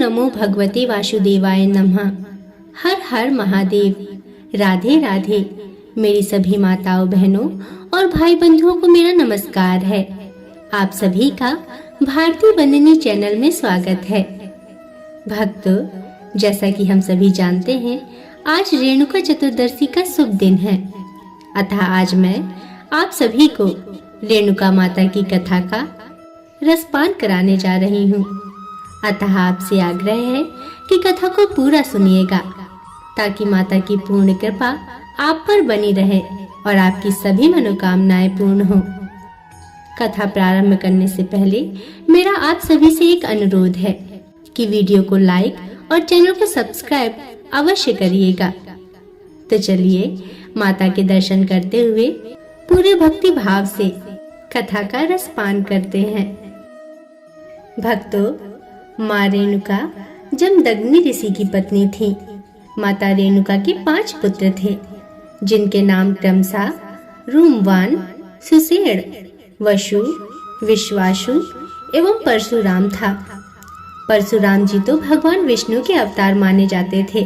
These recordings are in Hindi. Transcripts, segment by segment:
नमो भगवते वासुदेवाय नमः। हर हर महादेव। राधे राधे। मेरी सभी माताओं, बहनों और भाई बंधुओं को मेरा नमस्कार है। आप सभी का भारतीय बंदिनी चैनल में स्वागत है। भक्तों, जैसा कि हम सभी जानते हैं, आज रेणुका चतुर्दशी का शुभ दिन है। अतः आज मैं आप सभी को रेणुका माता की कथा का रसपान कराने जा रही हूँ। अतः आपसे आग्रह है कि कथा को पूरा सुनिएगा, ताकि माता की पूर्ण कृपा आप पर बनी रहे और आपकी सभी मनोकामनाएं पूर्ण हो। कथा प्रारंभ करने से पहले मेरा आप सभी से एक अनुरोध है कि वीडियो को लाइक और चैनल को सब्सक्राइब अवश्य करिएगा। तो चलिए माता के दर्शन करते हुए पूरे भक्ति भाव से कथा का रसपान करते हैं। भक्तों, माँ रेणुका जमदग्नि ऋषि की पत्नी थी। माता रेणुका के 5 पुत्र थे, जिनके नाम क्रमशः रूमवान, सुषेण, वसु, विश्वासु एवं परशुराम था। परशुराम जी तो भगवान विष्णु के अवतार माने जाते थे।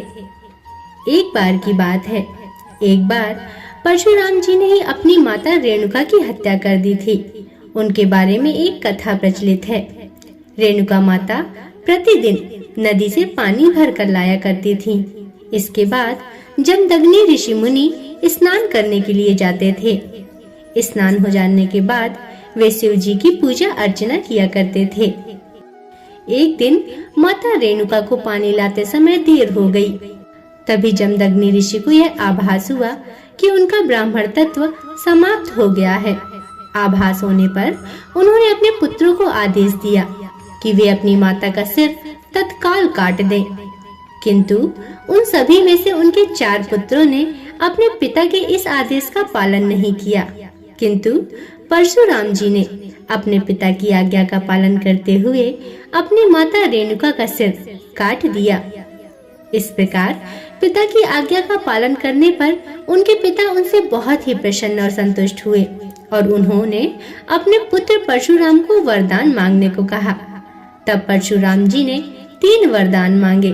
एक बार की बात है, एक बार परशुराम जी ने ही अपनी माता रेणुका की हत्या कर दी थी। उनके बारे में एक कथा प्रचलित है। रेणुका माता प्रतिदिन नदी से पानी भर कर लाया करती थी। इसके बाद जमदग्नि ऋषि मुनि स्नान करने के लिए जाते थे। स्नान हो जाने के बाद वे शिव जी की पूजा अर्चना किया करते थे। एक दिन माता रेणुका को पानी लाते समय देर हो गई। तभी जमदग्नि ऋषि को यह आभास हुआ कि उनका ब्राह्मण तत्व समाप्त हो गया है। आभास होने पर उन्होंने अपने पुत्रों को आदेश दिया कि वे अपनी माता का सिर तत्काल काट दें। किंतु उन सभी में से उनके 4 पुत्रों ने अपने पिता के इस आदेश का पालन नहीं किया, किंतु परशुराम जी ने अपने पिता की आज्ञा का पालन करते हुए अपनी माता रेणुका का सिर काट दिया। इस प्रकार पिता की आज्ञा का पालन करने पर उनके पिता उनसे बहुत ही प्रसन्न और संतुष्ट हुए और उन्होंने अपने पुत्र परशुराम को वरदान मांगने को कहा। तब परशुराम जी ने 3 वरदान मांगे।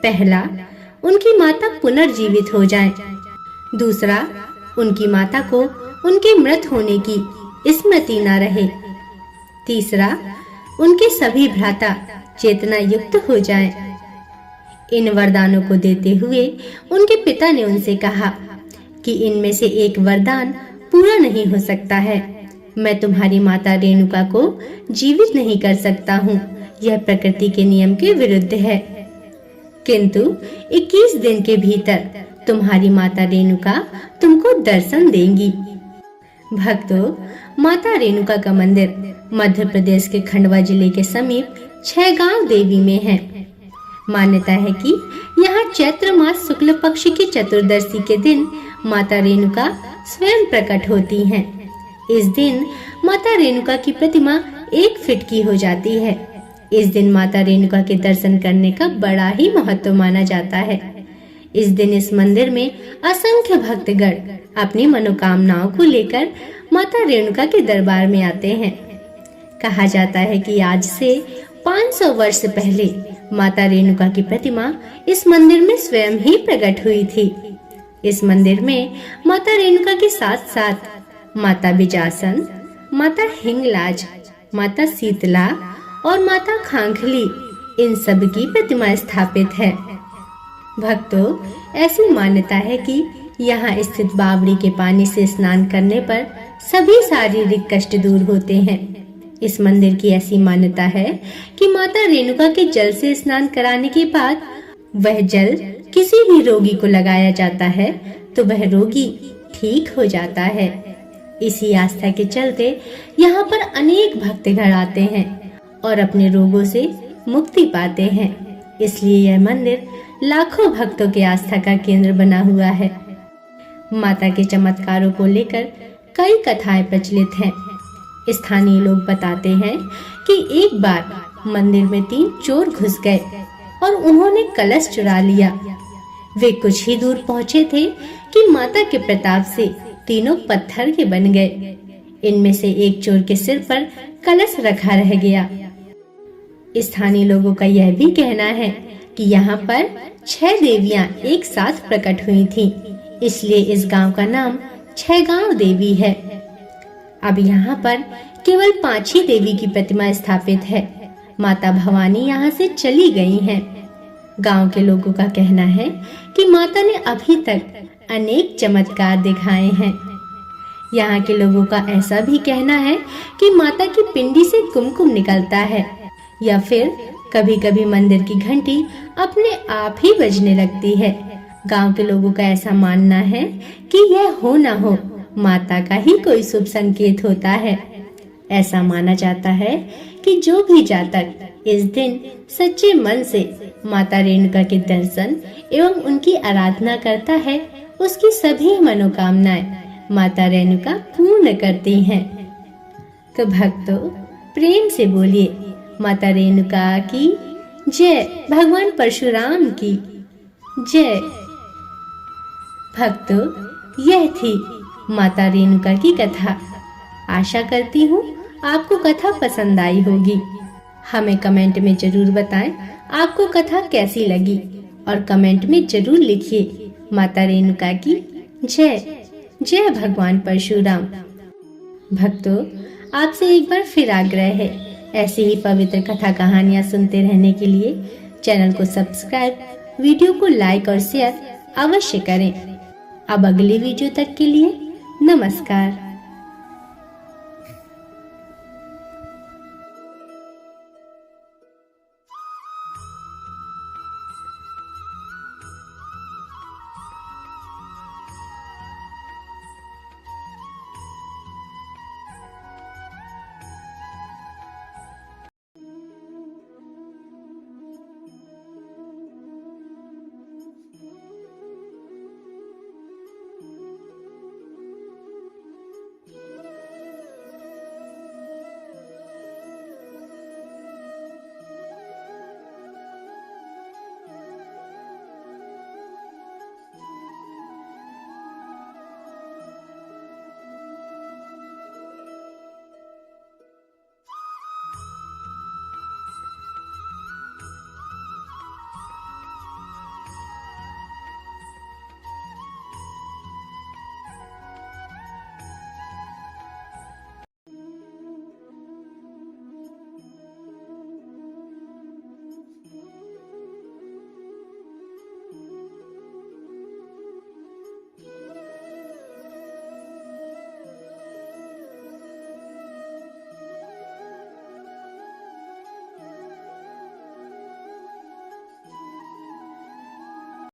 पहला, उनकी माता पुनर्जीवित हो जाए। दूसरा, उनकी माता को उनके मृत होने की स्मृति न रहे। तीसरा, उनके सभी भ्राता चेतना युक्त हो जाएं। इन वरदानों को देते हुए उनके पिता ने उनसे कहा कि इनमें से एक वरदान पूरा नहीं हो सकता है। मैं तुम्हारी माता रेणुका को जीवित नहीं कर सकता हूँ, यह प्रकृति के नियम के विरुद्ध है। किंतु 21 दिन के भीतर तुम्हारी माता रेणुका तुमको दर्शन देंगी। भक्तों, माता रेणुका का मंदिर मध्य प्रदेश के खंडवा जिले के समीप 6 गांव देवी में है। मान्यता है कि यहाँ चैत्र मास शुक्ल पक्ष की चतुर्दशी के दिन माता रेणुका स्वयं प्रकट होती हैं। इस दिन माता रेणुका की प्रतिमा 1 फीट की हो जाती है। इस दिन माता रेणुका के दर्शन करने का बड़ा ही महत्व माना जाता है। इस दिन इस मंदिर में असंख्य भक्तगण अपनी मनोकामनाओं को लेकर माता रेणुका के दरबार में आते हैं। कहा जाता है कि आज से 500 वर्ष पहले माता रेणुका की प्रतिमा इस मंदिर में स्वयं ही प्रकट हुई थी। इस मंदिर में माता रेणुका के साथ साथ माता बिजासन, माता हिंगलाज, माता शीतला और माता खांखली, इन सब की प्रतिमा स्थापित है। भक्तों, ऐसी मान्यता है कि यहाँ स्थित बावड़ी के पानी से स्नान करने पर सभी शारीरिक कष्ट दूर होते हैं। इस मंदिर की ऐसी मान्यता है कि माता रेणुका के जल से स्नान कराने के बाद वह जल किसी भी रोगी को लगाया जाता है तो वह रोगी ठीक हो जाता है। इसी आस्था के चलते यहाँ पर अनेक भक्तगण आते हैं और अपने रोगों से मुक्ति पाते हैं। इसलिए यह मंदिर लाखों भक्तों के आस्था का केंद्र बना हुआ है। माता के चमत्कारों को लेकर कई कथाएं प्रचलित हैं। स्थानीय लोग बताते हैं कि एक बार मंदिर में 3 चोर घुस गए और उन्होंने कलश चुरा लिया। वे कुछ ही दूर पहुंचे थे कि माता के प्रताप से तीनों पत्थर के बन गए। इनमें से एक चोर के सिर पर कलश रखा रह गया। स्थानीय लोगों का यह भी कहना है कि यहाँ पर 6 देवियां एक साथ प्रकट हुई थीं, इसलिए इस गांव का नाम 6 गांव देवी है। अब यहाँ पर केवल 5 ही देवी की प्रतिमा स्थापित है। माता भवानी यहाँ से चली गई हैं। गांव के लोगों का कहना है कि माता ने अभी तक अनेक चमत्कार दिखाए हैं। यहाँ के लोगों का ऐसा भी कहना है कि माता की पिंडी से कुमकुम निकलता है, या फिर कभी-कभी मंदिर की घंटी अपने आप ही बजने लगती है। गांव के लोगों का ऐसा मानना है कि यह हो न हो माता का ही कोई शुभ संकेत होता है। ऐसा माना जाता है कि जो भी जातक इस दिन सच्चे मन से माता रेणुका के दर्शन एवं उनकी आराधना करता है, उसकी सभी मनोकामनाएं माता रेणुका पूर्ण करती हैं। तो भक्तों, प्रेम से बोलिए माता रेणुका की जय, भगवान परशुराम की जय। भक्तों, यह थी माता रेणुका की कथा। आशा करती हूँ आपको कथा पसंद आई होगी। हमें कमेंट में जरूर बताएं आपको कथा कैसी लगी, और कमेंट में जरूर लिखिए माता रेणुका की जय, जय भगवान परशुराम। भक्तों, आपसे एक बार फिर आग्रह है, ऐसी ही पवित्र कथा कहानियाँ सुनते रहने के लिए चैनल को सब्सक्राइब, वीडियो को लाइक और शेयर अवश्य करें। अब अगली वीडियो तक के लिए नमस्कार।